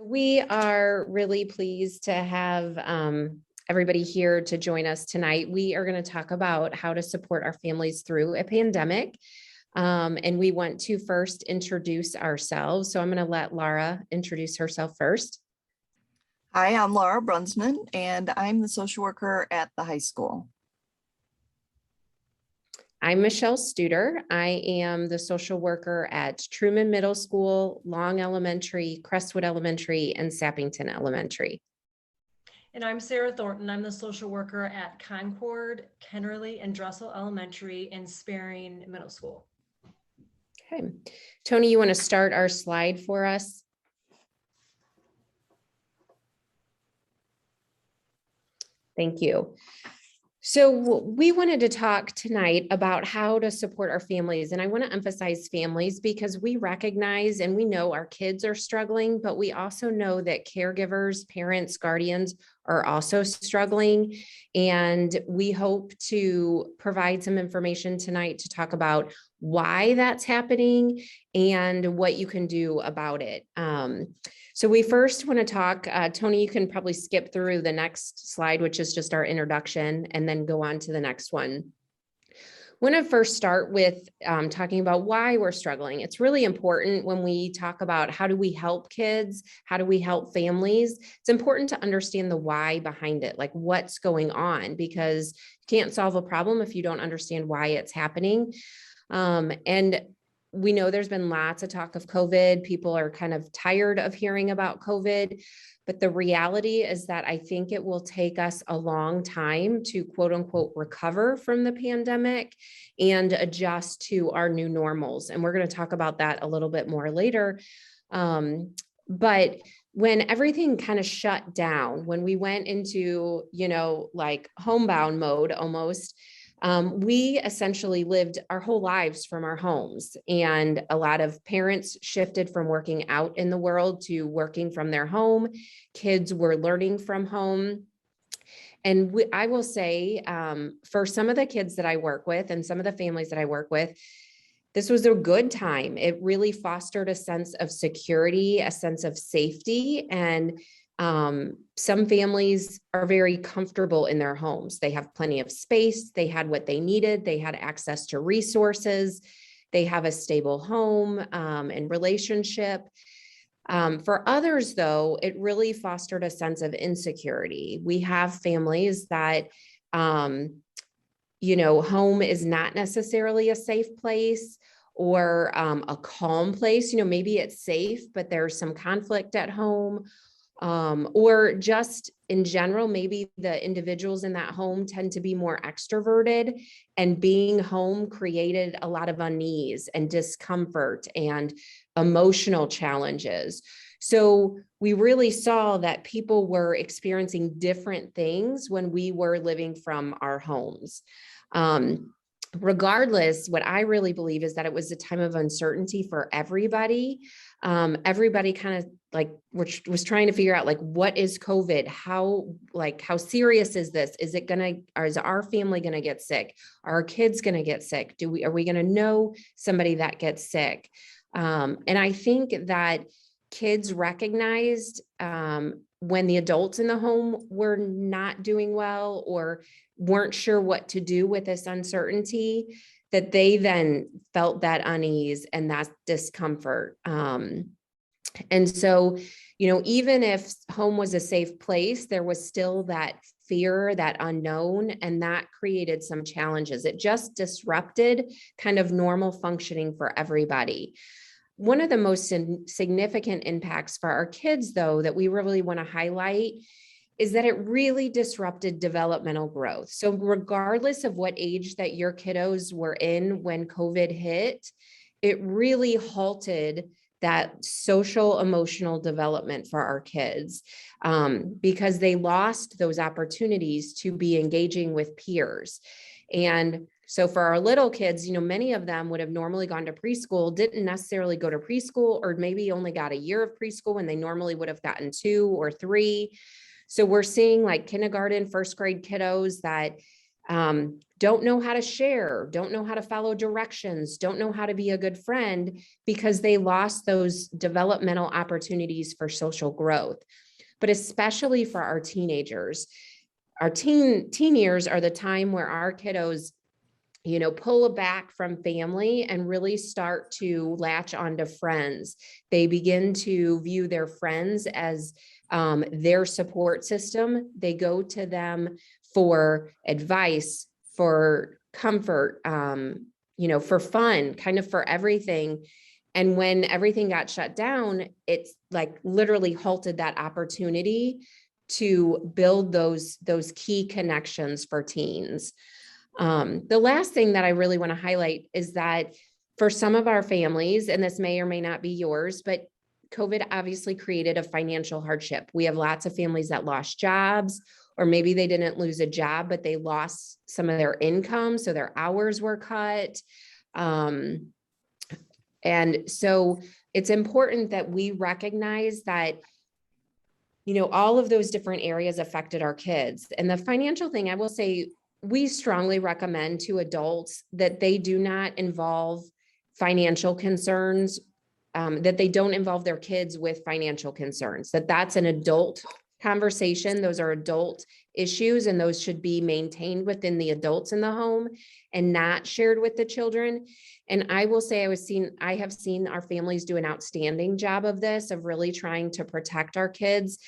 We are really pleased to have everybody here to join us tonight. We are going to talk about how to support our families through a pandemic. And we want to first introduce ourselves. So I'm going to let Laura introduce herself first. Hi, I'm Laura Brunsman, and I'm the social worker at the high school. I'm Michelle Studer. I am the social worker at Truman Middle School, Long Elementary, Crestwood Elementary, and Sappington Elementary. And I'm Sarah Thornton. I'm the social worker at Concord, Kennerly, and Dressel Elementary and Sperring Middle School. Okay. Tony, you want to start our slide for us? Thank you. So we wanted to talk tonight about how to support our families. And I want to emphasize families because we recognize and we know our kids are struggling, but we also know that caregivers, parents, guardians are also struggling. And we hope to provide some information tonight to talk about why that's happening and what you can do about it. So we first want to talk, Tony, you can probably skip through the next slide, which is just our introduction, and then go on to the next one. I want to first start with talking about why we're struggling. It's really important when we talk about how do we help kids, how do we help families, it's important to understand the why behind it, like what's going on, because you can't solve a problem if you don't understand why it's happening. And we know there's been lots of talk of COVID. People are kind of tired of hearing about COVID, but the reality is that I think it will take us a long time to quote unquote recover from the pandemic and adjust to our new normals. And we're going to talk about that a little bit more later. But when everything kind of shut down, when we went into, like homebound mode almost, we essentially lived our whole lives from our homes, and a lot of parents shifted from working out in the world to working from their home. Kids were learning from home. And I will say, for some of the kids that I work with and some of the families that I work with, this was a good time. It really fostered a sense of security, a sense of safety, and some families are very comfortable in their homes. They have plenty of space. They had what they needed. They had access to resources. They have a stable home and relationship. For others, though, it really fostered a sense of insecurity. We have families that, home is not necessarily a safe place or a calm place. Maybe it's safe, but there's some conflict at home. Or just in general, maybe the individuals in that home tend to be more extroverted, and being home created a lot of unease and discomfort and emotional challenges. So we really saw that people were experiencing different things when we were living from our homes. Regardless, what I really believe is that it was a time of uncertainty for everybody. Everybody kind of was trying to figure out what is COVID? How serious is this? Is our family going to get sick? Are our kids going to get sick? Are we going to know somebody that gets sick? And I think that kids recognized when the adults in the home were not doing well or weren't sure what to do with this uncertainty, that they then felt that unease and that discomfort. And so, even if home was a safe place, there was still that fear, that unknown, and that created some challenges. It just disrupted kind of normal functioning for everybody. One of the most significant impacts for our kids, though, that we really want to highlight is that it really disrupted developmental growth. So regardless of what age that your kiddos were in when COVID hit, it really halted that social emotional development for our kids because they lost those opportunities to be engaging with peers. And so for our little kids, many of them would have normally gone to preschool, didn't necessarily go to preschool, or maybe only got a year of preschool when they normally would have gotten 2 or 3. So we're seeing kindergarten, first grade kiddos that don't know how to share, don't know how to follow directions, don't know how to be a good friend because they lost those developmental opportunities for social growth. But especially for our teenagers, our teen years are the time where our kiddos, pull back from family and really start to latch onto friends. They begin to view their friends as their support system. They go to them for advice, for comfort, for fun, kind of for everything. And when everything got shut down, it's like literally halted that opportunity to build those key connections for teens. The last thing that I really want to highlight is that for some of our families, and this may or may not be yours, but COVID obviously created a financial hardship. We have lots of families that lost jobs, or maybe they didn't lose a job, but they lost some of their income. So their hours were cut. And so it's important that we recognize that, all of those different areas affected our kids. And the financial thing, I will say, we strongly recommend to adults that they do not involve financial concerns, that they don't involve their kids with financial concerns, that's an adult conversation. Those are adult issues, and those should be maintained within the adults in the home and not shared with the children. And I will say I have seen our families do an outstanding job of this, of really trying to protect our kids.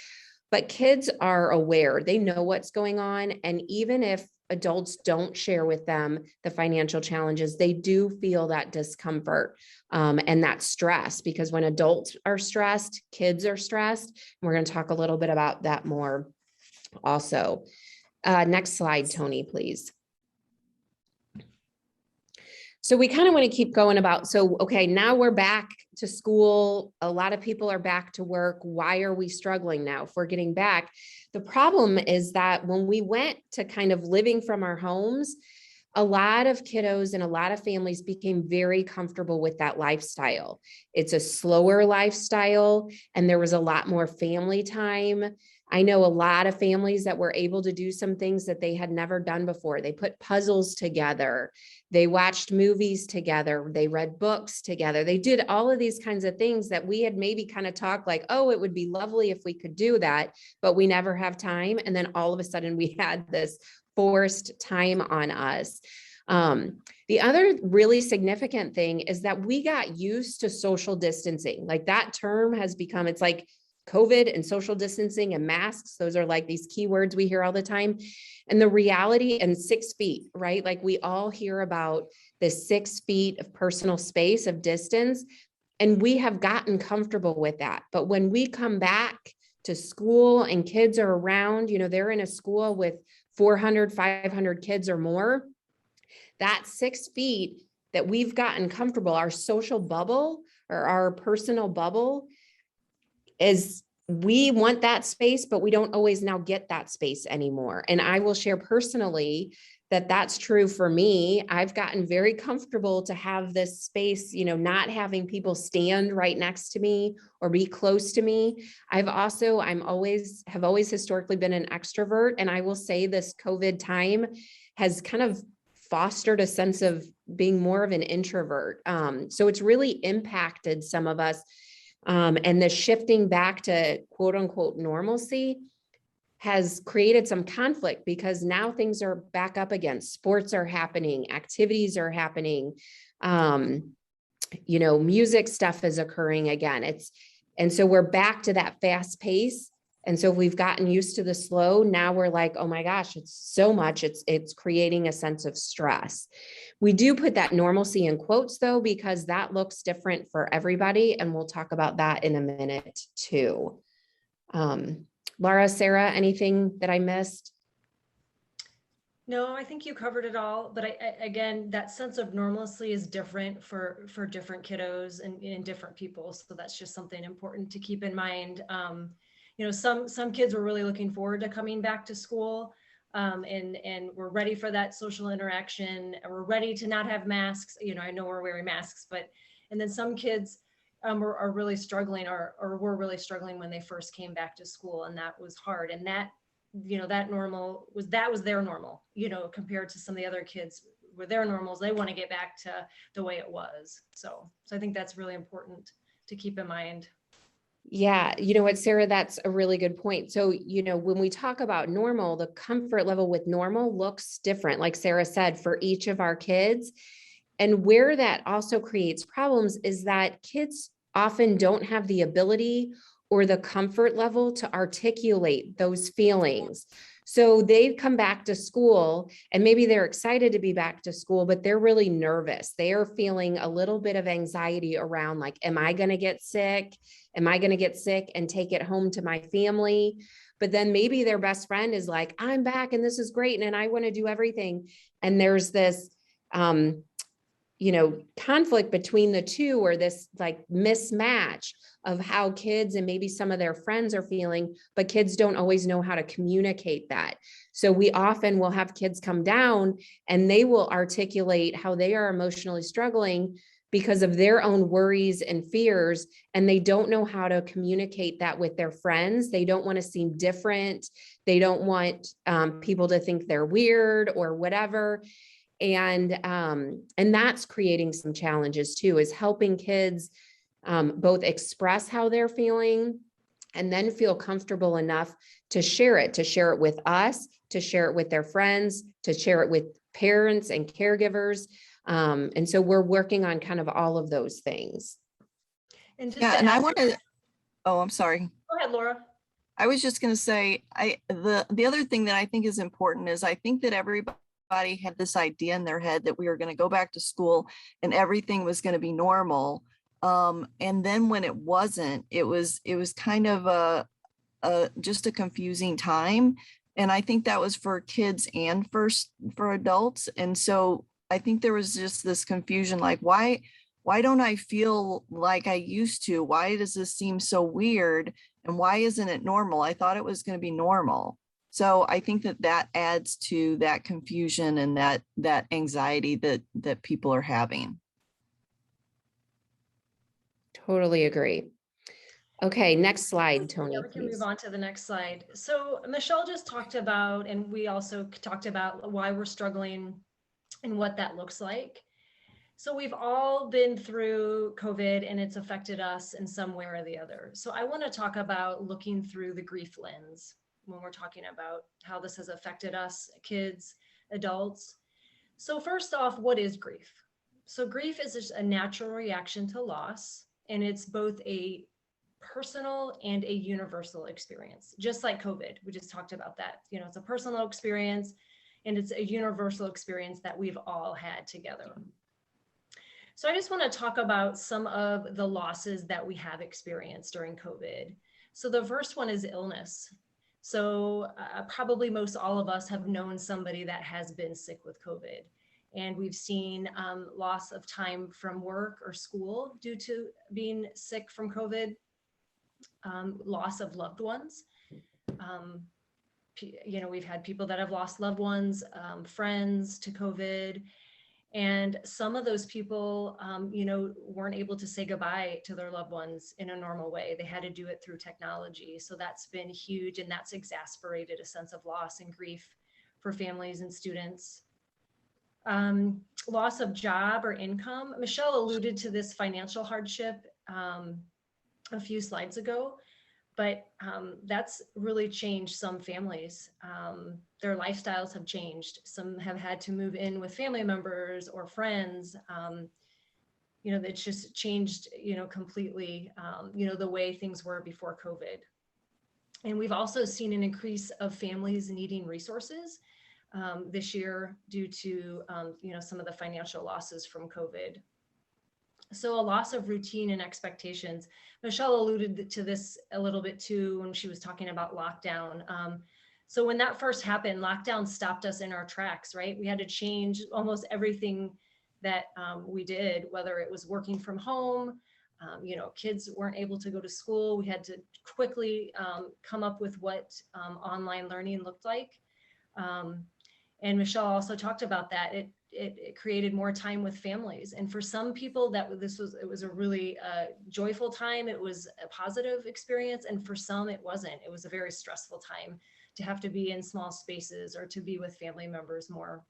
But kids are aware, they know what's going on. And even if adults don't share with them the financial challenges, they do feel that discomfort and that stress, because when adults are stressed, kids are stressed. And we're going to talk a little bit about that more also. Next slide, Tony, please. So we kind of want to keep going okay, now we're back to school. A lot of people are back to work. Why are we struggling now if we're getting back? The problem is that when we went to kind of living from our homes, a lot of kiddos and a lot of families became very comfortable with that lifestyle. It's a slower lifestyle, and there was a lot more family time. I know a lot of families that were able to do some things that they had never done before. They put puzzles together. They watched movies together. They read books together. They did all of these kinds of things that we had maybe kind of talked like, oh, it would be lovely if we could do that, but we never have time. And then all of a sudden we had this forced time on us. The other really significant thing is that we got used to social distancing. Like that term has become, it's like COVID and social distancing and masks. Those are like these keywords we hear all the time. And the reality, and 6 feet, right? Like we all hear about the 6 feet of personal space of distance, and we have gotten comfortable with that. But when we come back to school and kids are around, they're in a school with 400, 500 kids or more, that 6 feet that we've gotten comfortable, our social bubble or our personal bubble, is we want that space, but we don't always now get that space anymore. And I will share personally that that's true for me. I've gotten very comfortable to have this space, not having people stand right next to me or be close to me. Have always historically been an extrovert. And I will say this COVID time has kind of fostered a sense of being more of an introvert. So it's really impacted some of us. And the shifting back to quote unquote normalcy has created some conflict, because now things are back up again. Sports are happening, activities are happening, music stuff is occurring again. And so we're back to that fast pace. And so if we've gotten used to the slow, now we're like, oh my gosh, it's so much, it's creating a sense of stress. We do put that normalcy in quotes though, because that looks different for everybody. And we'll talk about that in a minute too. Laura, Sarah, anything that I missed? No, I think you covered it all. But again, that sense of normalcy is different for different kiddos and different people. So that's just something important to keep in mind. Some kids were really looking forward to coming back to school, and we're ready for that social interaction. We're ready to not have masks. I know we're wearing masks, and then some kids are really struggling or were really struggling when they first came back to school, and that was hard. And that that normal was their normal, compared to some of the other kids where their normals, they want to get back to the way it was. So I think that's really important to keep in mind. Yeah, you know what, Sarah, that's a really good point. So, when we talk about normal, the comfort level with normal looks different, like Sarah said, for each of our kids. And where that also creates problems is that kids often don't have the ability or the comfort level to articulate those feelings. So they come back to school and maybe they're excited to be back to school, but they're really nervous. They are feeling a little bit of anxiety around, like, am I going to get sick? Am I going to get sick and take it home to my family? But then maybe their best friend is like, I'm back and this is great. And I want to do everything. And there's this, conflict between the two, or this like mismatch of how kids and maybe some of their friends are feeling, but kids don't always know how to communicate that. So we often will have kids come down and they will articulate how they are emotionally struggling because of their own worries and fears, and they don't know how to communicate that with their friends. They don't want to seem different. They don't want people to think they're weird or whatever. And that's creating some challenges too, is helping kids both express how they're feeling and then feel comfortable enough to share it with us, to share it with their friends, to share it with parents and caregivers. And so we're working on kind of all of those things. And just Yeah, to and I add- want to, oh, I'm sorry. Go ahead, Laura. I was just going to say, the other thing that I think is important is I think that everybody had this idea in their head that we were going to go back to school and everything was going to be normal. And then when it wasn't, it was kind of just a confusing time. And I think that was for kids and for adults. And so I think there was just this confusion, like, why don't I feel like I used to? Why does this seem so weird? And why isn't it normal? I thought it was going to be normal. So I think that adds to that confusion and that anxiety that people are having. Totally agree. Okay, next slide, Tony, Yeah, we can please. move on to the next slide. So Michelle just talked about, and we also talked about why we're struggling and what that looks like. So we've all been through COVID and it's affected us in some way or the other. So I want to talk about looking through the grief lens when we're talking about how this has affected us, kids, adults. So first off, what is grief? So grief is just a natural reaction to loss, and it's both a personal and a universal experience, just like COVID. We just talked about that. It's a personal experience and it's a universal experience that we've all had together. So I just want to talk about some of the losses that we have experienced during COVID. So the first one is illness. So probably most all of us have known somebody that has been sick with COVID. And we've seen loss of time from work or school due to being sick from COVID, loss of loved ones. We've had people that have lost loved ones, friends to COVID. And some of those people, weren't able to say goodbye to their loved ones in a normal way. They had to do it through technology. So that's been huge, and that's exacerbated a sense of loss and grief for families and students. Loss of job or income. Michelle alluded to this financial hardship a few slides ago, but that's really changed some families. Their lifestyles have changed. Some have had to move in with family members or friends. It's just changed, completely, the way things were before COVID. And we've also seen an increase of families needing resources this year due to, some of the financial losses from COVID. So a loss of routine and expectations. Michelle alluded to this a little bit too when she was talking about lockdown. So when that first happened, lockdown stopped us in our tracks, right? We had to change almost everything that we did, whether it was working from home, kids weren't able to go to school. We had to quickly come up with what online learning looked like. And Michelle also talked about that. It created more time with families. And for some people it was a really joyful time. It was a positive experience. And for some, it wasn't. It was a very stressful time to have to be in small spaces or to be with family members more.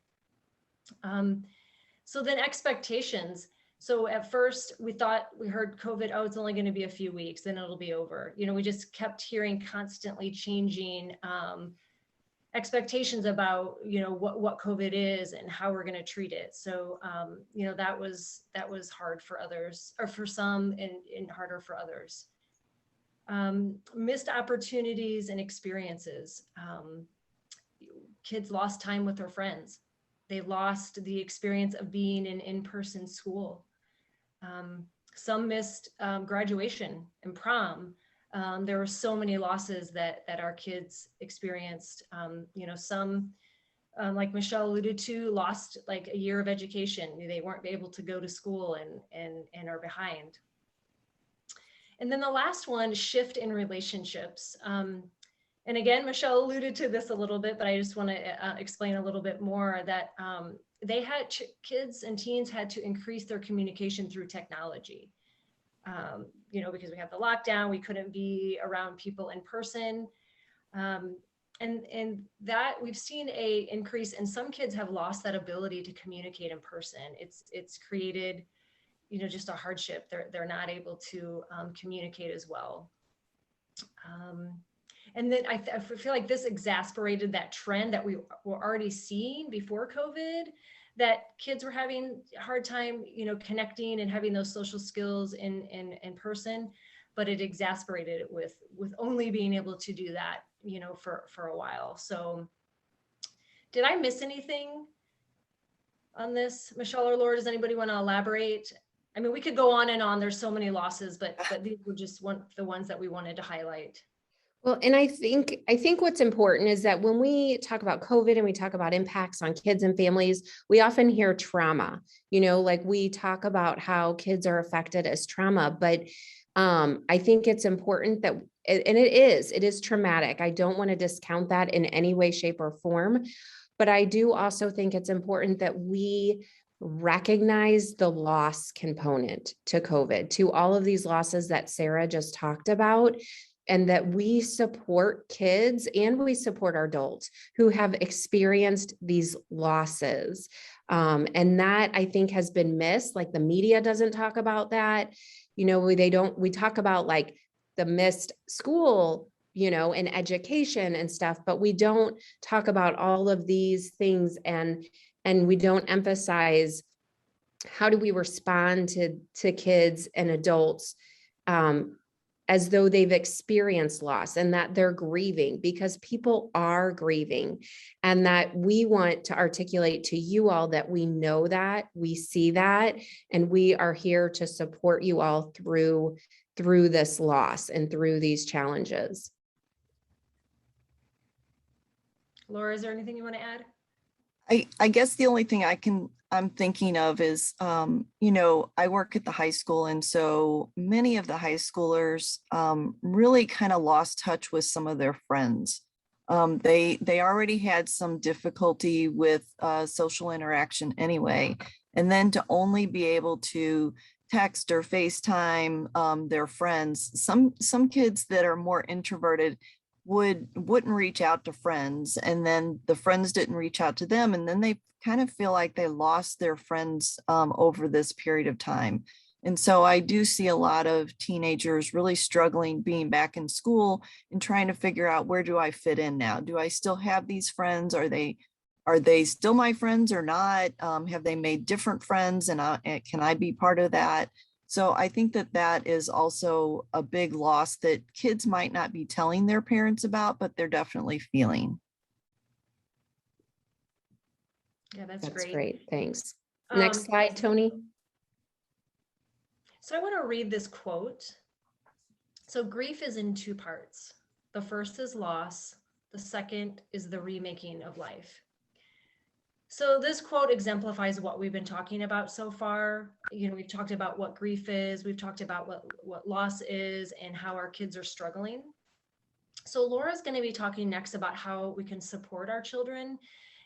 So then expectations. So at first we heard COVID, oh, it's only going to be a few weeks, then it'll be over. You know, we just kept hearing constantly changing expectations about, you know, what COVID is and how we're going to treat it. So, you know, that was hard for others, or for some, and harder for others. Missed opportunities and experiences. Kids lost time with their friends. They lost the experience of being in in-person school. Some missed graduation and prom. There were so many losses that our kids experienced. You know, some, like Michelle alluded to, lost like a year of education. They weren't able to go to school and are behind. And then the last one, shift in relationships. And again, Michelle alluded to this a little bit, but I just want to explain a little bit more that kids and teens had to increase their communication through technology. You know, because we have the lockdown, we couldn't be around people in person. And that we've seen a increase, and some kids have lost that ability to communicate in person. It's created, you know, just a hardship. They're not able to communicate as well. And then I feel like this exacerbated that trend that we were already seeing before COVID, that kids were having a hard time, you know, connecting and having those social skills in person, but it exacerbated it with only being able to do that, you know, for a while. So did I miss anything on this, Michelle or Laura? Does anybody want to elaborate? I mean, we could go on and on. There's so many losses, but these were just the ones that we wanted to highlight. Well, and I think what's important is that when we talk about COVID and we talk about impacts on kids and families, we often hear trauma, you know, like we talk about how kids are affected as trauma, but I think it's important that, and it is traumatic. I don't want to discount that in any way, shape, or form, but I do also think it's important that we recognize the loss component to COVID, to all of these losses that Sarah just talked about, and that we support kids and we support our adults who have experienced these losses. And that, I think, has been missed. Like, the media doesn't talk about that. You know, we talk about like the missed school, you know, and education and stuff, but we don't talk about all of these things, and we don't emphasize how do we respond to kids and adults as though they've experienced loss, and that they're grieving, because people are grieving, and that we want to articulate to you all that we know that, we see that, and we are here to support you all through this loss and through these challenges. Laura, is there anything you want to add? I guess the only thing I'm thinking of is, you know, I work at the high school, and so many of the high schoolers really kind of lost touch with some of their friends. They already had some difficulty with social interaction anyway, and then to only be able to text or FaceTime their friends. Some kids that are more introverted wouldn't reach out to friends, and then the friends didn't reach out to them, and then they kind of feel like they lost their friends over this period of time. And so I do see a lot of teenagers really struggling being back in school and trying to figure out, where do I fit in now? Do I still have these friends? Are they still my friends or not? Have they made different friends, and can I be part of that? So I think that is also a big loss that kids might not be telling their parents about, but they're definitely feeling. Yeah, that's That's great. great. Thanks. Next slide, Tony. So I want to read this quote. So grief is in two parts. The first is loss. The second is the remaking of life. So this quote exemplifies what we've been talking about so far. You know, we've talked about what grief is, we've talked about what loss is, and how our kids are struggling. So Laura's going to be talking next about how we can support our children,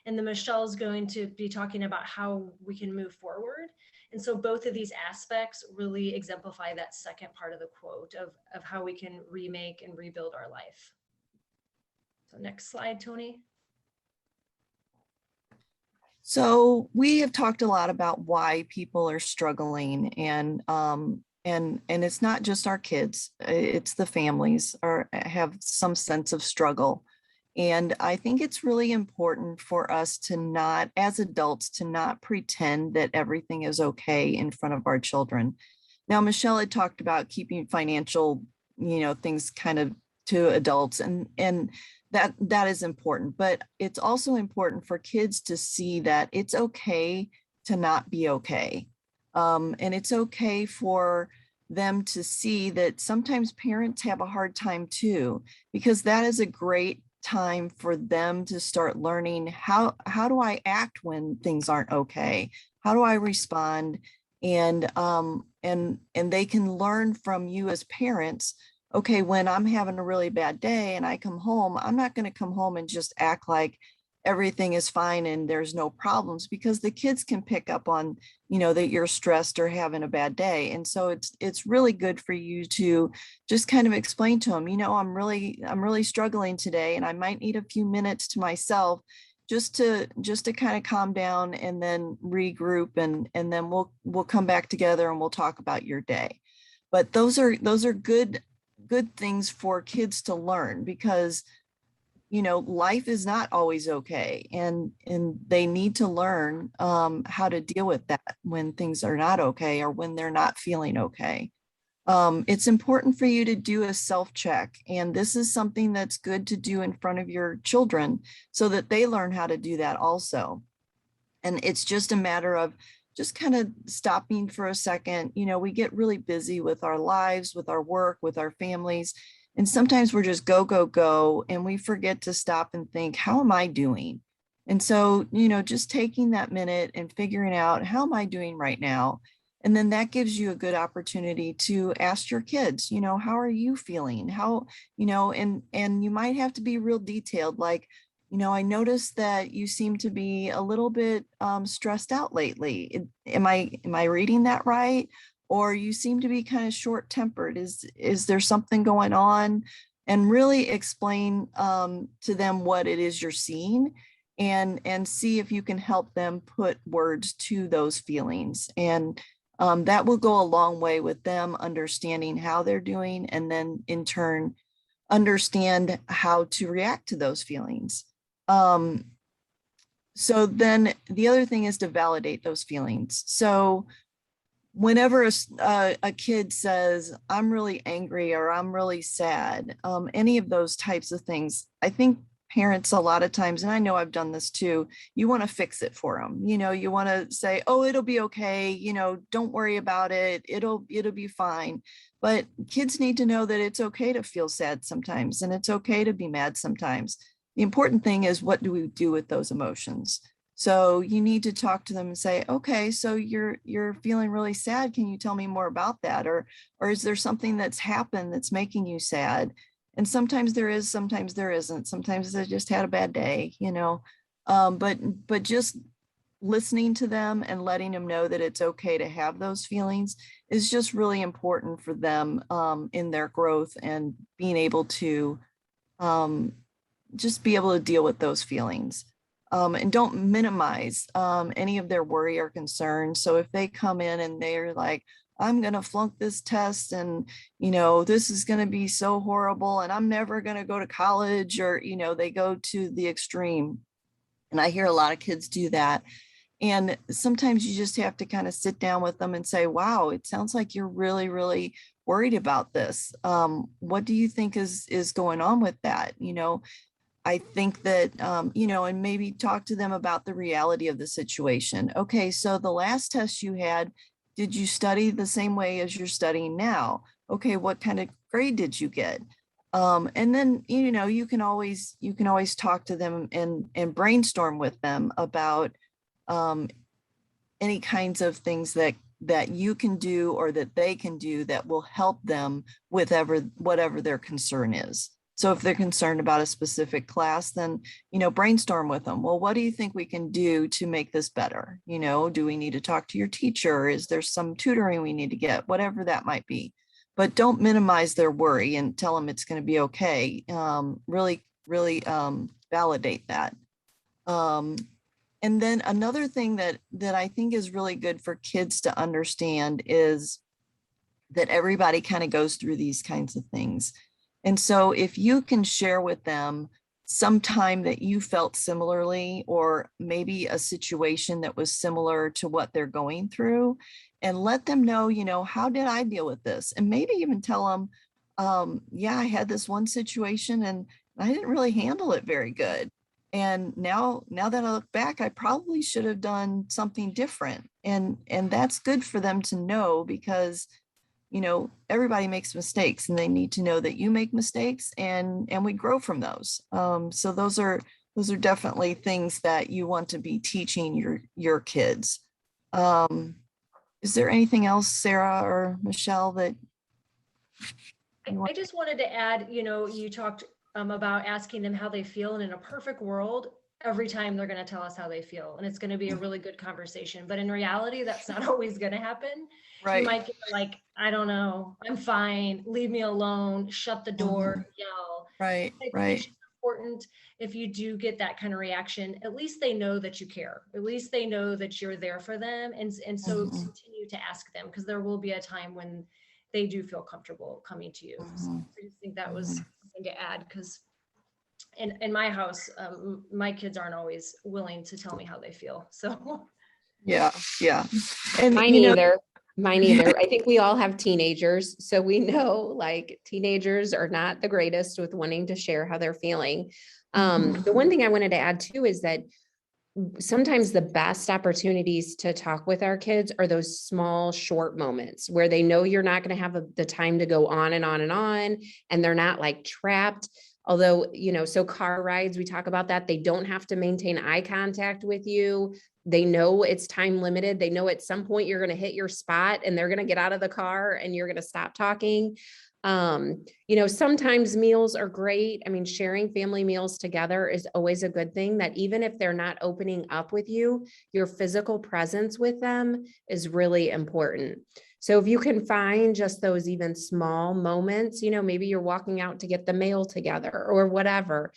and then Michelle's going to be talking about how we can move forward. And so both of these aspects really exemplify that second part of the quote of how we can remake and rebuild our life. So next slide, Tony. So we have talked a lot about why people are struggling, and it's not just our kids, it's the families are have some sense of struggle. And I think it's really important for us to not, as adults, to not pretend that everything is okay in front of our children. Now, Michelle had talked about keeping financial, things kind of to adults, and that is important, but it's also important for kids to see that it's okay to not be okay. And it's okay for them to see that sometimes parents have a hard time too, because that is a great time for them to start learning how do I act when things aren't okay? How do I respond? And they can learn from you as parents. Okay, when I'm having a really bad day and I come home, I'm not going to come home and just act like everything is fine and there's no problems, because the kids can pick up on, that you're stressed or having a bad day. And so it's really good for you to just kind of explain to them, I'm really struggling today and I might need a few minutes to myself just to kind of calm down and then regroup, and then we'll come back together and we'll talk about your day. But those are good things for kids to learn, because life is not always okay, and they need to learn how to deal with that when things are not okay or when they're not feeling okay. It's important for you to do a self-check, and this is something that's good to do in front of your children so that they learn how to do that also. And it's just a matter of just kind of stopping for a second. We get really busy with our lives, with our work, with our families. And sometimes we're just go, go, go. And we forget to stop and think, how am I doing? And so, just taking that minute and figuring out, how am I doing right now? And then that gives you a good opportunity to ask your kids, how are you feeling? How, and you might have to be real detailed, like, I noticed that you seem to be a little bit stressed out lately. Am I reading that right? Or you seem to be kind of short-tempered. Is there something going on? And really explain to them what it is you're seeing, and see if you can help them put words to those feelings. And that will go a long way with them understanding how they're doing, and then in turn understand how to react to those feelings. So then the other thing is to validate those feelings. So whenever a kid says, I'm really angry or I'm really sad, any of those types of things, I think parents a lot of times, and I know I've done this too, you want to fix it for them. You want to say, oh, it'll be okay. Don't worry about it. It'll be fine. But kids need to know that it's okay to feel sad sometimes, and it's okay to be mad sometimes. The important thing is, what do we do with those emotions? So you need to talk to them and say, okay, so you're feeling really sad. Can you tell me more about that? Or is there something that's happened that's making you sad? And sometimes there is, sometimes there isn't. Sometimes they just had a bad day, but just listening to them and letting them know that it's okay to have those feelings is just really important for them in their growth, and being able to just be able to deal with those feelings. And don't minimize any of their worry or concern. So if they come in and they're like, I'm going to flunk this test, and, this is going to be so horrible, and I'm never going to go to college, or, they go to the extreme. And I hear a lot of kids do that. And sometimes you just have to kind of sit down with them and say, wow, it sounds like you're really, really worried about this. What do you think is going on with that? I think that, and maybe talk to them about the reality of the situation. Okay, so the last test you had, did you study the same way as you're studying now? Okay, what kind of grade did you get? And then, you can always talk to them and brainstorm with them about any kinds of things that you can do or that they can do that will help them with whatever their concern is. So if they're concerned about a specific class, then, brainstorm with them. Well, what do you think we can do to make this better? Do we need to talk to your teacher? Is there some tutoring we need to get? Whatever that might be. But don't minimize their worry and tell them it's going to be okay. Really really validate that. And then another thing that I think is really good for kids to understand is that everybody kind of goes through these kinds of things. And so if you can share with them some time that you felt similarly, or maybe a situation that was similar to what they're going through, and let them know, how did I deal with this? And maybe even tell them, yeah, I had this one situation and I didn't really handle it very good. And now that I look back, I probably should have done something different. And that's good for them to know, because everybody makes mistakes, and they need to know that you make mistakes, and we grow from those. So those are definitely things that you want to be teaching your kids. Is there anything else, Sarah or Michelle, that I just wanted to add, you talked about asking them how they feel, and in a perfect world, every time they're going to tell us how they feel, and it's going to be a really good conversation. But in reality, that's not always going to happen. right? You might get like, I don't know, I'm fine, leave me alone, shut the door, yell. Right, I think right. it's just important, if you do get that kind of reaction, at least they know that you care. At least they know that you're there for them. And so continue to ask them, because there will be a time when they do feel comfortable coming to you. So I just think that was something to add, because in my house, my kids aren't always willing to tell me how they feel. So yeah. And Mine either. Mine either. I think we all have teenagers, so we know like teenagers are not the greatest with wanting to share how they're feeling. The one thing I wanted to add too is that sometimes the best opportunities to talk with our kids are those small, short moments where they know you're not going to have the time to go on and on and on, and they're not like trapped. Although, so car rides, we talk about that. They don't have to maintain eye contact with you. They know it's time limited. They know at some point you're going to hit your spot and they're going to get out of the car and you're going to stop talking. Sometimes meals are great. I mean, sharing family meals together is always a good thing, that even if they're not opening up with you, your physical presence with them is really important. So if you can find just those even small moments, maybe you're walking out to get the mail together or whatever,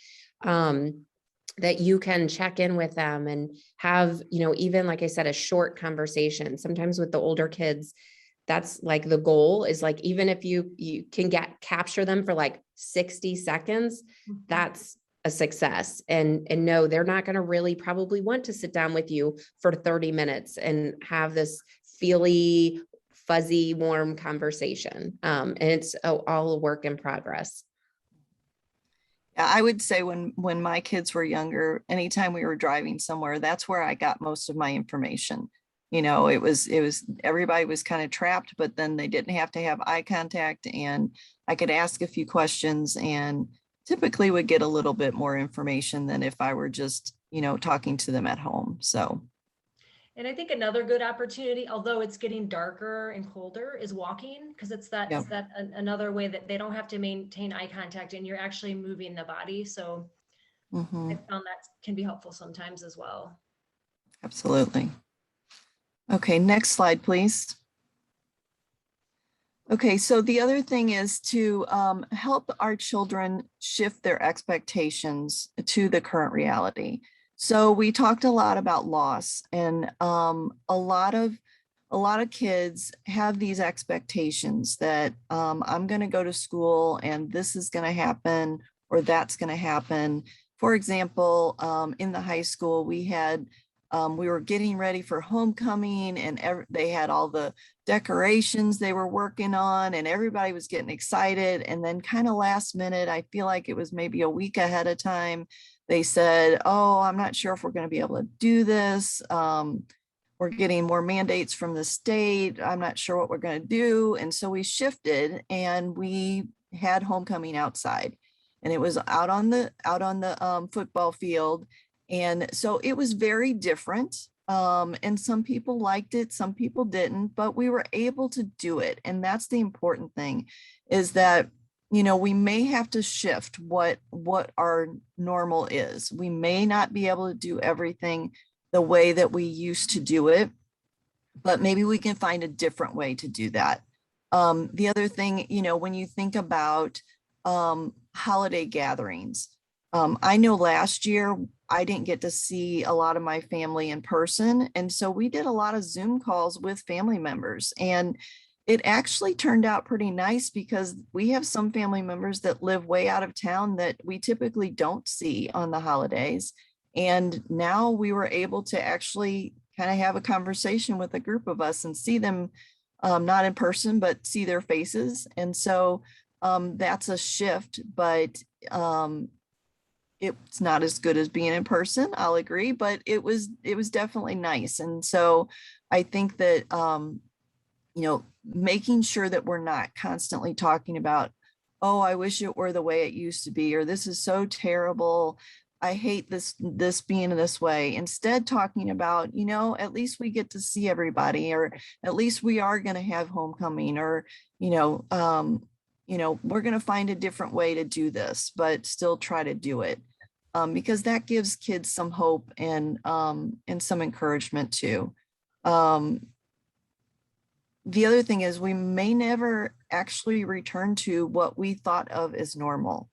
that you can check in with them and have, even like I said, a short conversation. Sometimes with the older kids, that's like the goal is like, even if you can capture them for like 60 seconds, that's a success. And no, they're not going to really probably want to sit down with you for 30 minutes and have this feely, fuzzy, warm conversation. And it's all a work in progress. I would say when my kids were younger, anytime we were driving somewhere, that's where I got most of my information. It was everybody was kind of trapped, but then they didn't have to have eye contact, and I could ask a few questions and typically would get a little bit more information than if I were just, talking to them at home. So. And I think another good opportunity, although it's getting darker and colder, is walking, because it's that another way that they don't have to maintain eye contact and you're actually moving the body. So I found that can be helpful sometimes as well. Absolutely. Okay, next slide, please. Okay, so the other thing is to help our children shift their expectations to the current reality. So we talked a lot about loss, and a lot of kids have these expectations that I'm going to go to school and this is going to happen or that's going to happen. For example, in the high school, we were getting ready for homecoming, and they had all the decorations they were working on, and everybody was getting excited. And then kind of last minute, I feel like it was maybe a week ahead of time, they said, oh, I'm not sure if we're going to be able to do this. We're getting more mandates from the state. I'm not sure what we're going to do. And so we shifted and we had homecoming outside, and it was out on the football field. And so it was very different. And some people liked it, some people didn't, but we were able to do it. And that's the important thing, is that, we may have to shift what our normal is. We may not be able to do everything the way that we used to do it, but maybe we can find a different way to do that. The other thing, when you think about holiday gatherings, I know last year I didn't get to see a lot of my family in person. And so we did a lot of Zoom calls with family members. And it actually turned out pretty nice because we have some family members that live way out of town that we typically don't see on the holidays. And now we were able to actually kind of have a conversation with a group of us and see them, not in person, but see their faces. And so that's a shift, but it's not as good as being in person, I'll agree, but it was definitely nice. And so I think that, making sure that we're not constantly talking about, oh, I wish it were the way it used to be, or this is so terrible, I hate this being this way. Instead, talking about, at least we get to see everybody, or at least we are going to have homecoming, or, we're going to find a different way to do this, but still try to do it. Because that gives kids some hope and some encouragement too. The other thing is we may never actually return to what we thought of as normal.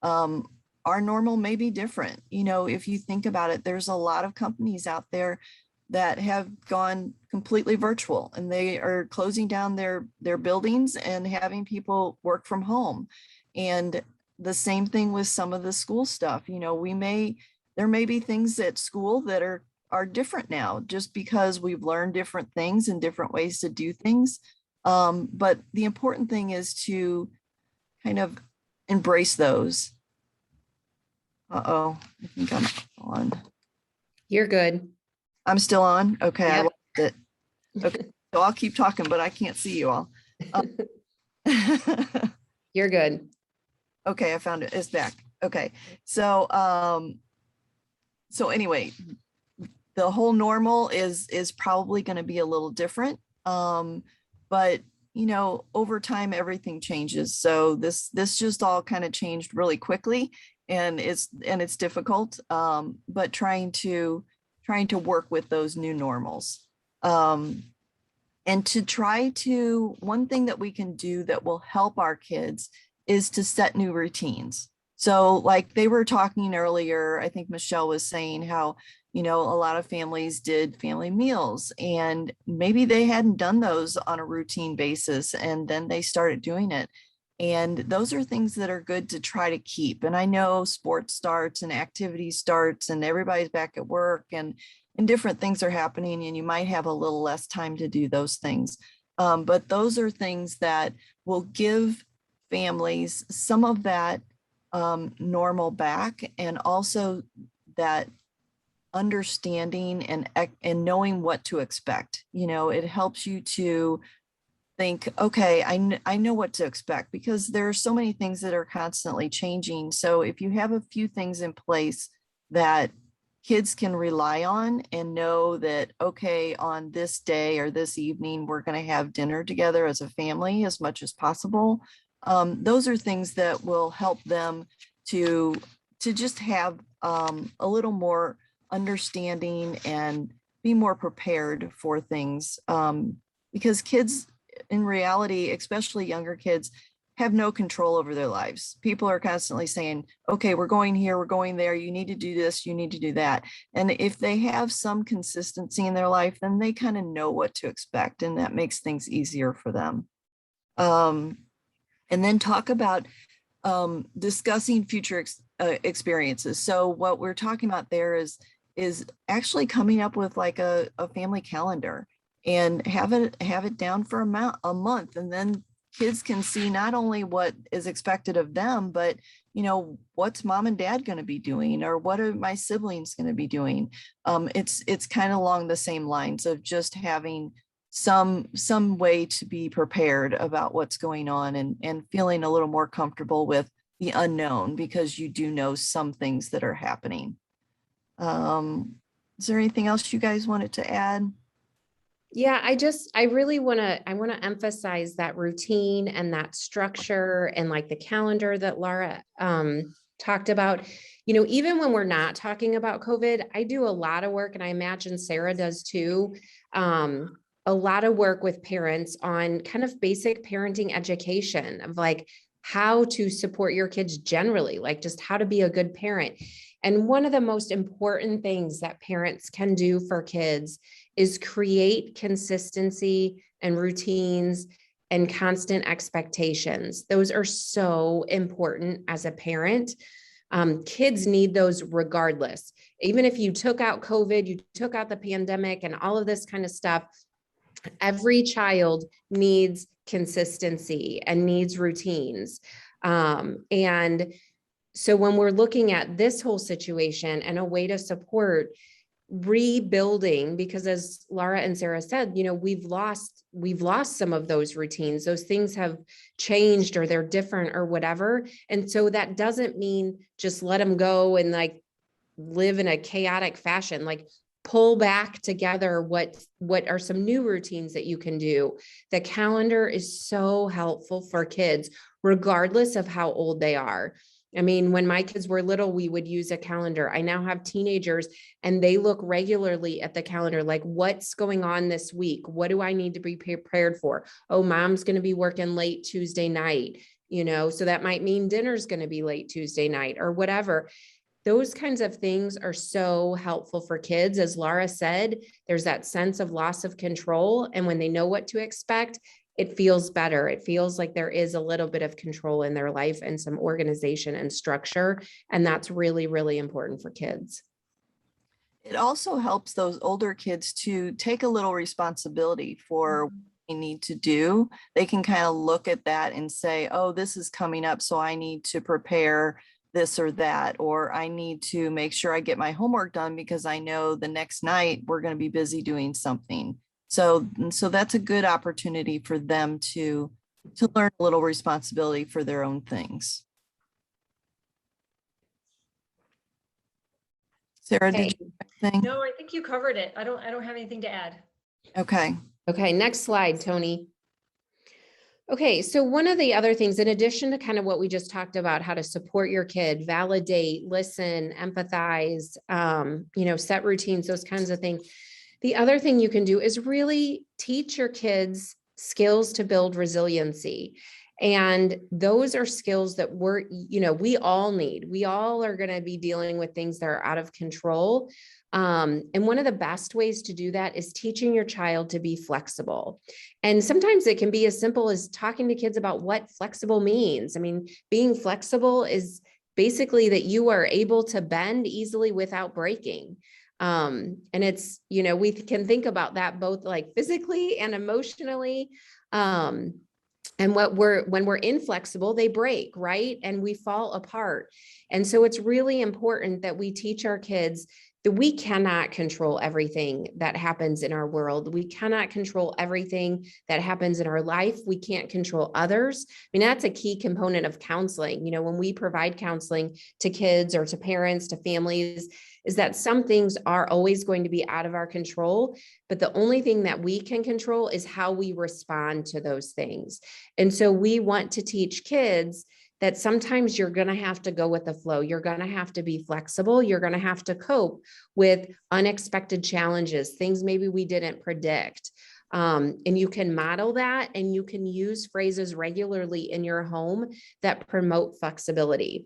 Our normal may be different. If you think about it, there's a lot of companies out there that have gone completely virtual, and they are closing down their buildings and having people work from home. And the same thing with some of the school stuff. There may be things at school that are different now, just because we've learned different things and different ways to do things. But the important thing is to kind of embrace those. Uh-oh, I think I'm on. You're good. I'm still on. Okay, Yep. I lost it. Okay, so I'll keep talking, but I can't see you all. You're good. Okay, I found it. It's back. Okay, so anyway, the whole normal is probably going to be a little different, but over time everything changes. So this just all kind of changed really quickly, and it's difficult, but trying to work with those new normals, and to one thing that we can do that will help our kids is to set new routines. So like they were talking earlier, I think Michelle was saying how, a lot of families did family meals, and maybe they hadn't done those on a routine basis, and then they started doing it. And those are things that are good to try to keep. And I know sports starts and activity starts and everybody's back at work, and different things are happening, and you might have a little less time to do those things. But those are things that will give families some of that normal back, and also that understanding and knowing what to expect. It helps you to think, okay, I know what to expect, because there are so many things that are constantly changing. So if you have a few things in place that kids can rely on and know that, okay, on this day or this evening, we're going to have dinner together as a family as much as possible. Those are things that will help them to just have a little more understanding and be more prepared for things, because kids in reality, especially younger kids, have no control over their lives. People are constantly saying, okay, we're going here, we're going there, you need to do this, you need to do that. And if they have some consistency in their life, then they kind of know what to expect, and that makes things easier for them. And then talk about discussing future experiences. So what we're talking about there is actually coming up with like a family calendar, and have it down for a month, and then kids can see not only what is expected of them, but what's mom and dad going to be doing, or what are my siblings going to be doing. It's kind of along the same lines of just having some way to be prepared about what's going on, and feeling a little more comfortable with the unknown, because you do know some things that are happening. Is there anything else you guys wanted to add? Yeah, I really want to emphasize that routine and that structure, and like the calendar that Laura talked about. Even when we're not talking about COVID, I do a lot of work, and I imagine Sarah does too. A lot of work with parents on kind of basic parenting education of like how to support your kids generally, like just how to be a good parent. And one of the most important things that parents can do for kids is create consistency and routines and constant expectations. Those are so important as a parent. Kids need those regardless. Even if you took out COVID, you took out the pandemic and all of this kind of stuff, every child needs consistency and needs routines. And so when we're looking at this whole situation and a way to support rebuilding, because as Laura and Sarah said, you know, we've lost some of those routines. Those things have changed or they're different or whatever. And so that doesn't mean just let them go and like live in a chaotic fashion. Like pull back together what are some new routines that you can do. The calendar is so helpful for kids, regardless of how old they are. I mean, when my kids were little, we would use a calendar. I now have teenagers and they look regularly at the calendar, like what's going on this week? What do I need to be prepared for? Oh, mom's going to be working late Tuesday night, you know, so that might mean dinner's going to be late Tuesday night or whatever. Those kinds of things are so helpful for kids. As Laura said, there's that sense of loss of control. And when they know what to expect, it feels better. It feels like there is a little bit of control in their life and some organization and structure. And that's really, really important for kids. It also helps those older kids to take a little responsibility for what they need to do. They can kind of look at that and say, oh, this is coming up, so I need to prepare this or that, or I need to make sure I get my homework done because I know the next night we're going to be busy doing something. So that's a good opportunity for them to learn a little responsibility for their own things. Sarah, did you have anything? No, I think you covered it. I don't have anything to add. Okay. Okay, next slide, Tony. Okay, so one of the other things, in addition to kind of what we just talked about, how to support your kid, validate, listen, empathize, you know, set routines, those kinds of things. The other thing you can do is really teach your kids skills to build resiliency. And those are skills that we all need. We all are going to be dealing with things that are out of control. And one of the best ways to do that is teaching your child to be flexible. And sometimes it can be as simple as talking to kids about what flexible means. I mean, being flexible is basically that you are able to bend easily without breaking. And it's, you know, we can think about that both like physically and emotionally. And when we're inflexible, they break, right? And we fall apart. And so it's really important that we teach our kids that we cannot control everything that happens in our world. We cannot control everything that happens in our life. We can't control others. I mean, that's a key component of counseling. You know, when we provide counseling to kids or to parents, to families, is that some things are always going to be out of our control, but the only thing that we can control is how we respond to those things. And so we want to teach kids that sometimes you're going to have to go with the flow. You're going to have to be flexible. You're going to have to cope with unexpected challenges, things maybe we didn't predict. And you can model that, and you can use phrases regularly in your home that promote flexibility.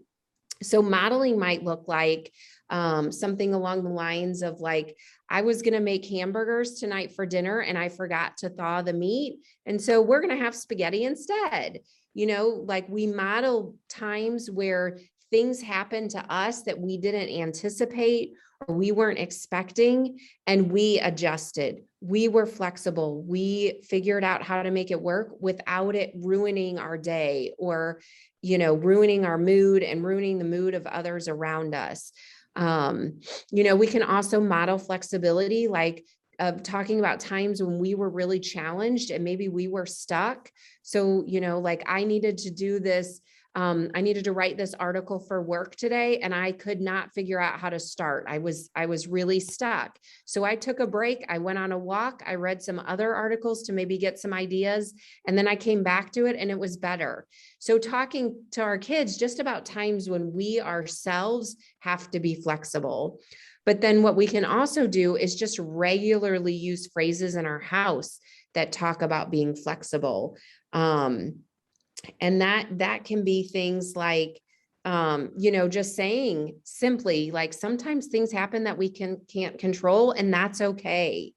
So modeling might look like something along the lines of like, I was going to make hamburgers tonight for dinner and I forgot to thaw the meat. And so we're going to have spaghetti instead. You know, like we model times where things happen to us that we didn't anticipate or we weren't expecting, and we adjusted. We were flexible. We figured out how to make it work without it ruining our day or, you know, ruining our mood and ruining the mood of others around us. You know, we can also model flexibility, like of talking about times when we were really challenged and maybe we were stuck. So, you know, like I needed to do this. I needed to write this article for work today and I could not figure out how to start. I was really stuck. So I took a break. I went on a walk. I read some other articles to maybe get some ideas. And then I came back to it and it was better. So talking to our kids just about times when we ourselves have to be flexible. But then what we can also do is just regularly use phrases in our house that talk about being flexible. And that can be things like, you know, just saying simply, like, sometimes things happen that we can't control, and that's okay.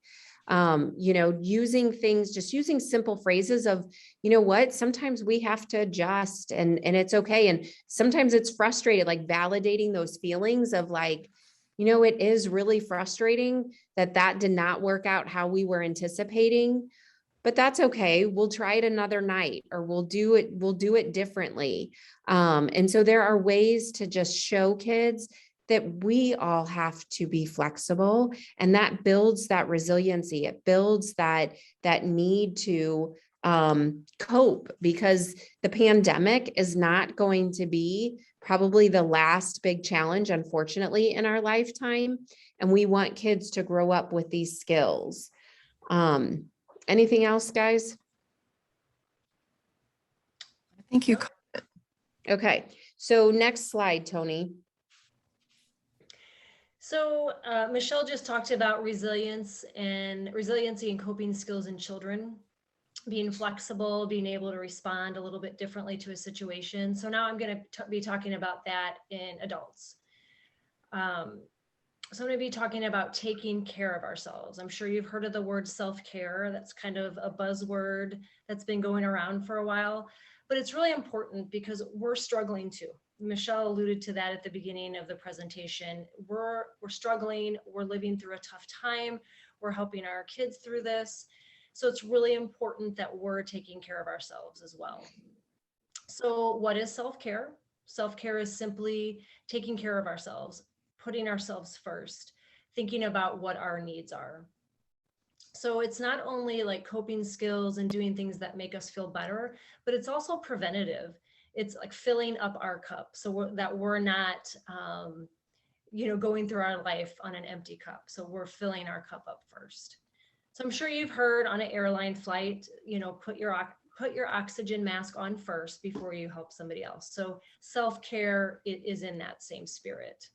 You know, using things, just using simple phrases of, you know what, sometimes we have to adjust, and it's okay. And sometimes it's frustrated, like validating those feelings of like, you know, it is really frustrating that that did not work out how we were anticipating, but that's okay. We'll try it another night, or we'll do it differently. And so there are ways to just show kids that we all have to be flexible, and that builds that resiliency. It builds that need to cope, because the pandemic is not going to be probably the last big challenge, unfortunately, in our lifetime. And we want kids to grow up with these skills. Anything else, guys? I think you, Okay, so next slide, Tony. So Michelle just talked about resiliency and coping skills in children, being flexible, being able to respond a little bit differently to a situation. So now I'm going to be talking about that in adults. So I'm going to be talking about taking care of ourselves. I'm sure you've heard of the word self-care. That's kind of a buzzword that's been going around for a while, but it's really important because we're struggling too. Michelle alluded to that at the beginning of the presentation. We're struggling, we're living through a tough time, we're helping our kids through this. So it's really important that we're taking care of ourselves as well. So what is self-care? Self-care is simply taking care of ourselves, putting ourselves first, thinking about what our needs are. So it's not only like coping skills and doing things that make us feel better, but it's also preventative. It's like filling up our cup so that we're not, you know, going through our life on an empty cup. So we're filling our cup up first. So I'm sure you've heard on an airline flight, you know, put your oxygen mask on first before you help somebody else. So self-care is in that same spirit.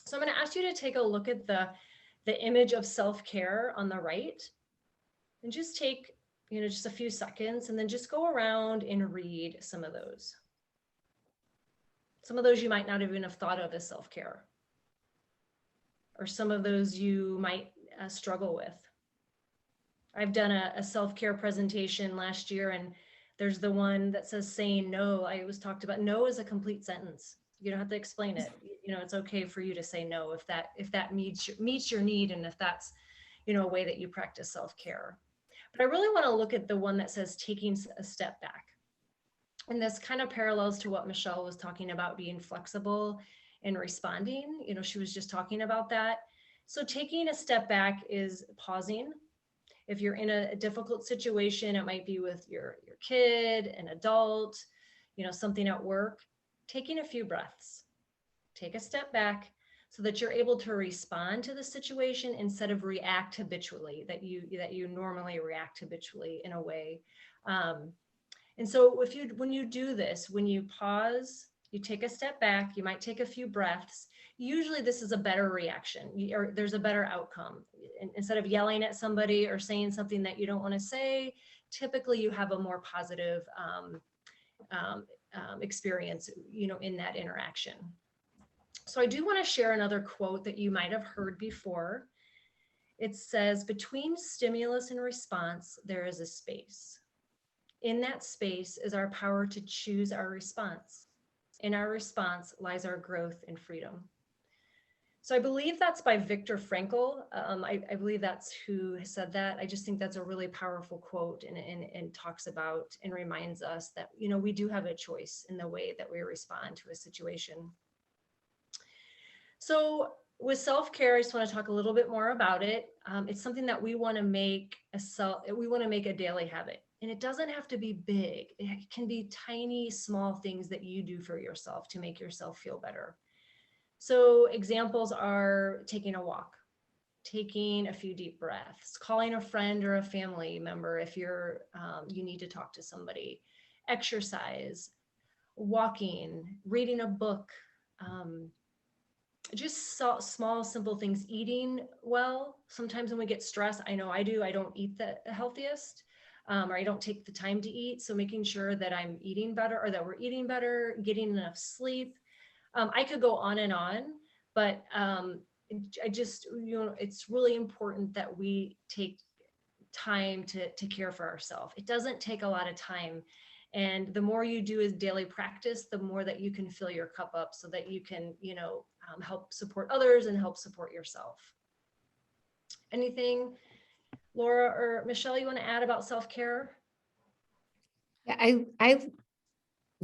So I'm going to ask you to take a look at the image of self-care on the right, and just take, you know, just a few seconds, and then just go around and read some of those. Some of those you might not even have thought of as self-care, or some of those you might struggle with. I've done a self-care presentation last year, and there's the one that says saying no. I always talked about no is a complete sentence. You don't have to explain it. You know, it's okay for you to say no if that meets your need, and if that's, you know, a way that you practice self-care. But I really want to look at the one that says taking a step back. And this kind of parallels to what Michelle was talking about, being flexible and responding. You know, she was just talking about that. So taking a step back is pausing. If you're in a difficult situation, it might be with your kid, an adult, you know, something at work, taking a few breaths, take a step back so that you're able to respond to the situation instead of react habitually, that you normally react habitually in a way. And so when you do this, when you pause, you take a step back, you might take a few breaths. Usually this is a better reaction, or there's a better outcome. Instead of yelling at somebody or saying something that you don't want to say, typically you have a more positive experience, you know, in that interaction. So I do want to share another quote that you might have heard before. It says, between stimulus and response, there is a space. In that space is our power to choose our response. In our response lies our growth and freedom. So I believe that's by Viktor Frankl. I believe that's who said that. I just think that's a really powerful quote, and talks about and reminds us that, you know, we do have a choice in the way that we respond to a situation. So with self-care, I just want to talk a little bit more about it. It's something that we want to make a daily habit. And it doesn't have to be big. It can be tiny, small things that you do for yourself to make yourself feel better. So examples are taking a walk, taking a few deep breaths, calling a friend or a family member if you need to talk to somebody, exercise, walking, reading a book, just small, simple things, eating well. Sometimes when we get stressed, I know I do, I don't eat the healthiest. or I don't take the time to eat. So making sure that I'm eating better, or that we're eating better, getting enough sleep. I could go on and on, but I just, it's really important that we take time to care for ourselves. It doesn't take a lot of time. And the more you do as daily practice, the more that you can fill your cup up so that you can, help support others and help support yourself. Anything, Laura or Michelle, you want to add about self-care? Yeah, I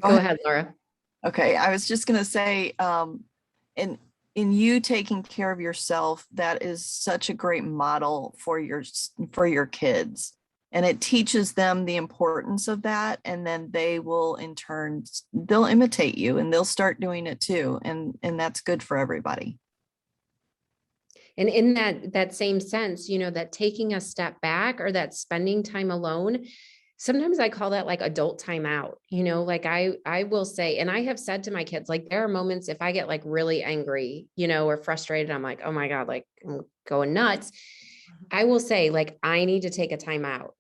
Go go ahead. ahead, Laura. Okay, I was just gonna say, in you taking care of yourself, that is such a great model for your kids. And it teaches them the importance of that. And then they will in turn, they'll imitate you and they'll start doing it too. And that's good for everybody. And in that same sense, that taking a step back or that spending time alone, sometimes I call that like adult timeout, like I will say, and I have said to my kids, like, there are moments if I get like really angry, or frustrated, I'm like, oh my God, like I'm going nuts. I will say, like, I need to take a timeout.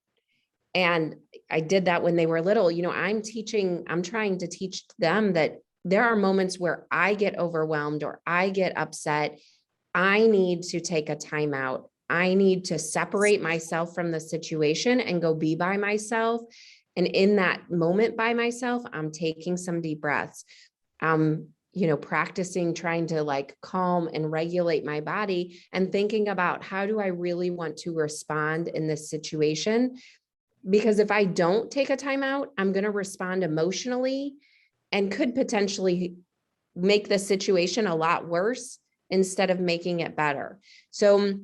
And I did that when they were little. I'm trying to teach them that there are moments where I get overwhelmed or I get upset. I need to take a timeout. I need to separate myself from the situation and go be by myself. And in that moment by myself, I'm taking some deep breaths. Practicing trying to like calm and regulate my body and thinking about how do I really want to respond in this situation? Because if I don't take a timeout, I'm going to respond emotionally and could potentially make the situation a lot worse instead of making it better. So,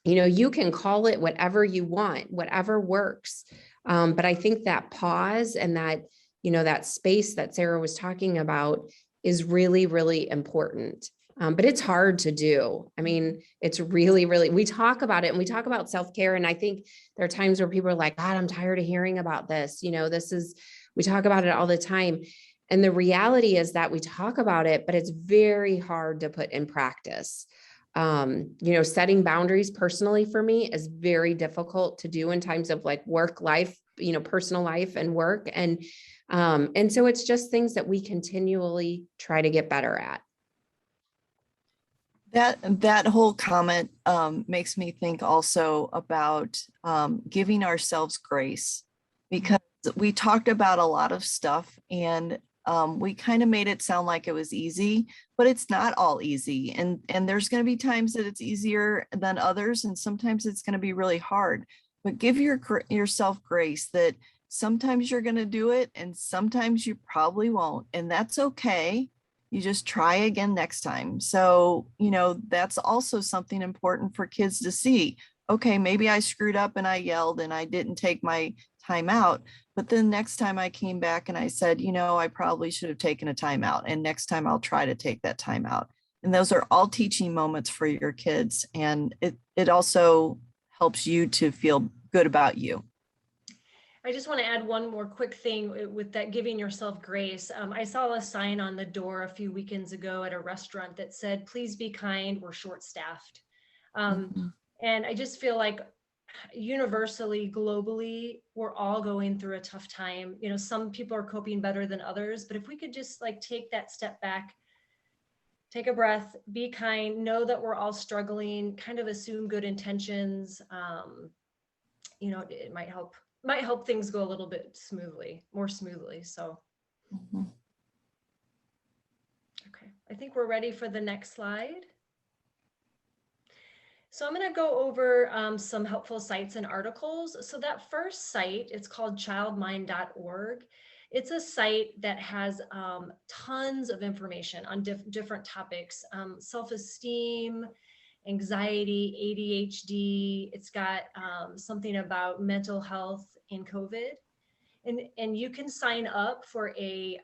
you can call it whatever you want, whatever works. But I think that pause and that, that space that Sarah was talking about is really, really important. But it's hard to do. I mean, it's really, really, we talk about it and we talk about self-care. And I think there are times where people are like, God, I'm tired of hearing about this. We talk about it all the time. And the reality is that we talk about it, but it's very hard to put in practice. Setting boundaries personally for me is very difficult to do in times of like work life, personal life and work. And so it's just things that we continually try to get better at. That whole comment makes me think also about giving ourselves grace, because we talked about a lot of stuff and we kind of made it sound like it was easy, but it's not all easy. And there's going to be times that it's easier than others, and sometimes it's going to be really hard. But give yourself grace that sometimes you're going to do it and sometimes you probably won't, and that's okay. You just try again next time. So, that's also something important for kids to see. Okay, maybe I screwed up and I yelled and I didn't take my time out. But then next time I came back and I said, I probably should have taken a time out. And next time I'll try to take that time out. And those are all teaching moments for your kids. And it also helps you to feel good about you. I just want to add one more quick thing with that giving yourself grace. I saw a sign on the door a few weekends ago at a restaurant that said, please be kind, we're short-staffed. And I just feel like universally, globally, we're all going through a tough time. Some people are coping better than others, but if we could just like take that step back, take a breath, be kind, know that we're all struggling, kind of assume good intentions, it might help things go a little bit more smoothly. So, okay, I think we're ready for the next slide. So I'm going to go over some helpful sites and articles. So that first site, it's called childmind.org. It's a site that has tons of information on different topics, self-esteem, anxiety, ADHD. It's got something about mental health in COVID. And you can sign up for I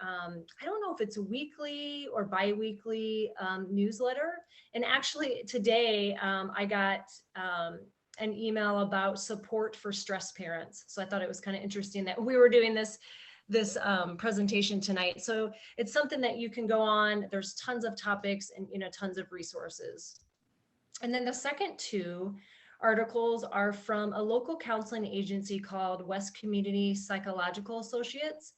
don't know if it's a weekly or bi-weekly newsletter. And actually today I got an email about support for stressed parents. So I thought it was kind of interesting that we were doing this presentation tonight. So it's something that you can go on. There's tons of topics and tons of resources. And then the second two articles are from a local counseling agency called West Community Psychological Associates.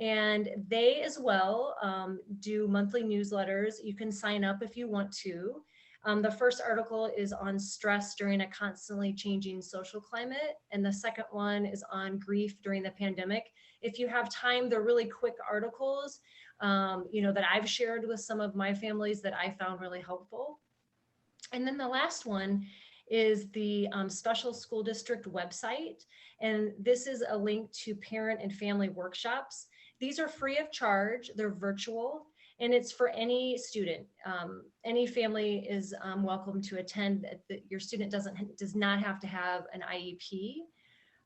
And they as well do monthly newsletters. You can sign up if you want to. The first article is on stress during a constantly changing social climate. And the second one is on grief during the pandemic. If you have time, they're really quick articles, that I've shared with some of my families that I found really helpful. And then the last one is the special school district website. And this is a link to parent and family workshops. These are free of charge, they're virtual, and it's for any student. Any family is welcome to attend. Your student does not have to have an IEP.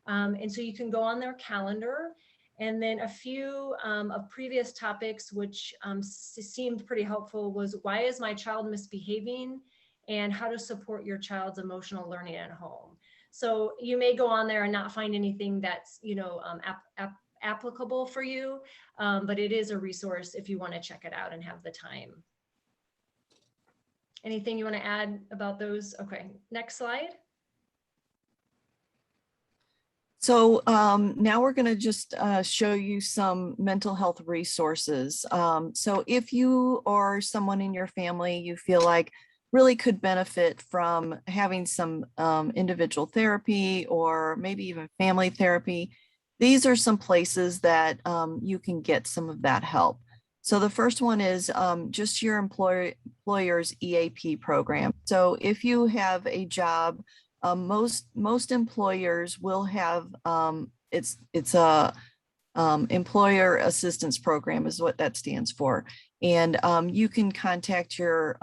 And so you can go on their calendar. And then a few of previous topics, which seemed pretty helpful, was why is my child misbehaving, and how to support your child's emotional learning at home. So you may go on there and not find anything that's applicable for you, but it is a resource if you want to check it out and have the time. Anything you want to add about those? Okay, next slide. So now we're going to just show you some mental health resources. So if you or someone in your family you feel like really could benefit from having some individual therapy or maybe even family therapy, these are some places that you can get some of that help. So the first one is just your employer's EAP program. So if you have a job, most employers will have it's a employer assistance program is what that stands for, and you can contact your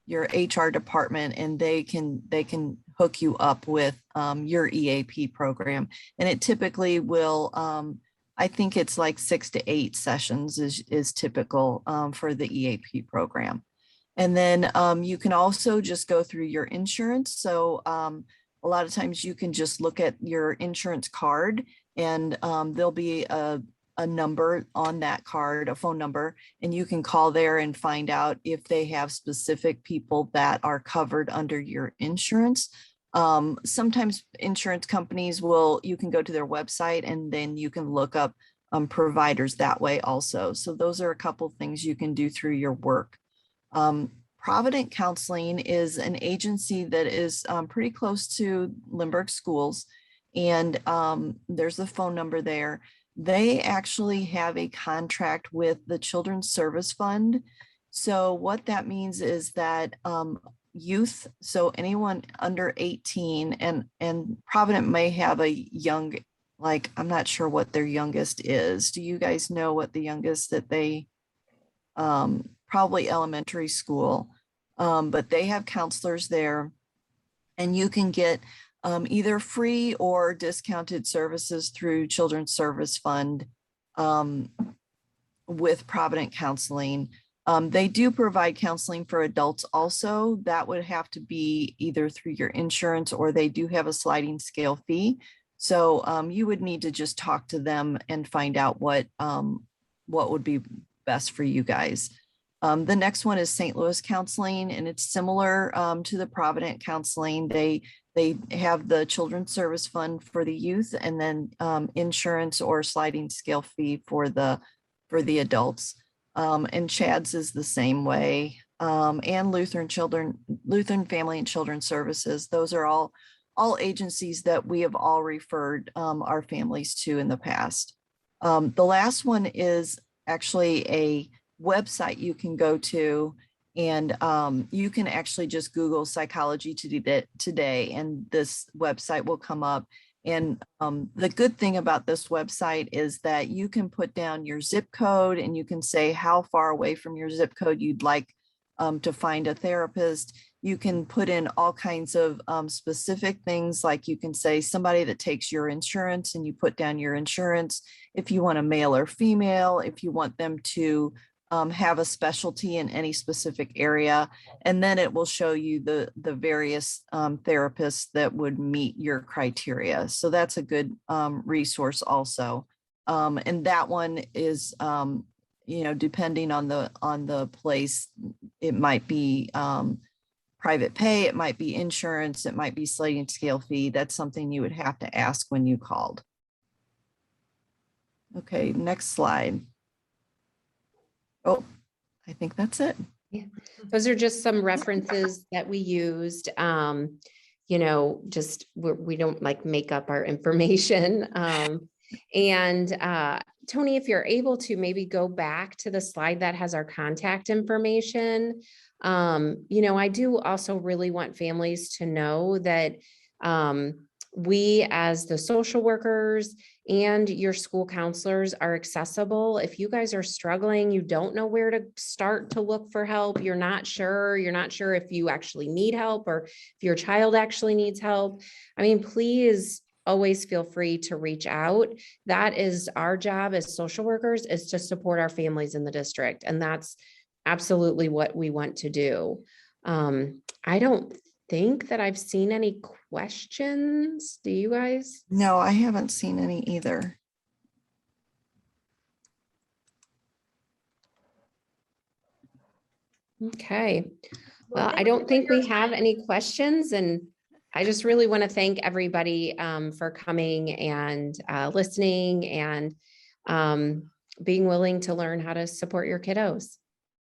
HR department and they can hook you up with your EAP program, and it typically will I think it's like 6 to 8 sessions is typical for the EAP program. And then you can also just go through your insurance. So a lot of times you can just look at your insurance card, and there'll be a number on that card, a phone number, and you can call there and find out if they have specific people that are covered under your insurance. Sometimes insurance companies you can go to their website and then you can look up providers that way also. So those are a couple things you can do through your work. Provident Counseling is an agency that is pretty close to Lindbergh Schools, and there's a phone number there. They actually have a contract with the Children's Service Fund. So what that means is that youth, so anyone under 18, and Provident may have a young, like, I'm not sure what their youngest is. Do you guys know what the youngest that they, probably elementary school, but they have counselors there, and you can get either free or discounted services through Children's Service Fund with Provident Counseling. They do provide counseling for adults also. That would have to be either through your insurance, or they do have a sliding scale fee. So you would need to just talk to them and find out what would be best for you guys. The next one is St. Louis Counseling, and it's similar to the Provident Counseling. They have the Children's Service Fund for the youth, and then insurance or sliding scale fee for the adults. And Chad's is the same way. And Lutheran Family and Children's Services. Those are all agencies that we have all referred our families to in the past. The last one is actually a website you can go to, and you can actually just Google Psychology Today, and this website will come up. And the good thing about this website is that you can put down your zip code, and you can say how far away from your zip code you'd like to find a therapist. You can put in all kinds of specific things, like you can say somebody that takes your insurance, and you put down your insurance. If you want a male or female, if you want them to have a specialty in any specific area, and then it will show you the various therapists that would meet your criteria. So that's a good resource also. And that one is, depending on the place, it might be private pay, it might be insurance, it might be sliding scale fee. That's something you would have to ask when you called. Okay, next slide. Oh, I think that's it. Those are just some references that we used. You know, just we don't like make up our information. Tony, if you're able to maybe go back to the slide that has our contact information. You know, I do also really want families to know that we as the social workers and your school counselors are accessible. If you guys are struggling, you don't know where to start to look for help, you're not sure if you actually need help or if your child actually needs help. I mean, please always feel free to reach out. That is our job as social workers, is to support our families in the district. And that's absolutely what we want to do. I don't think that I've seen any questions. Do you guys? No, I haven't seen any either. Okay. Well, I thank don't you think for your we have time. any questions, and I just really want to thank everybody for coming and listening and being willing to learn how to support your kiddos.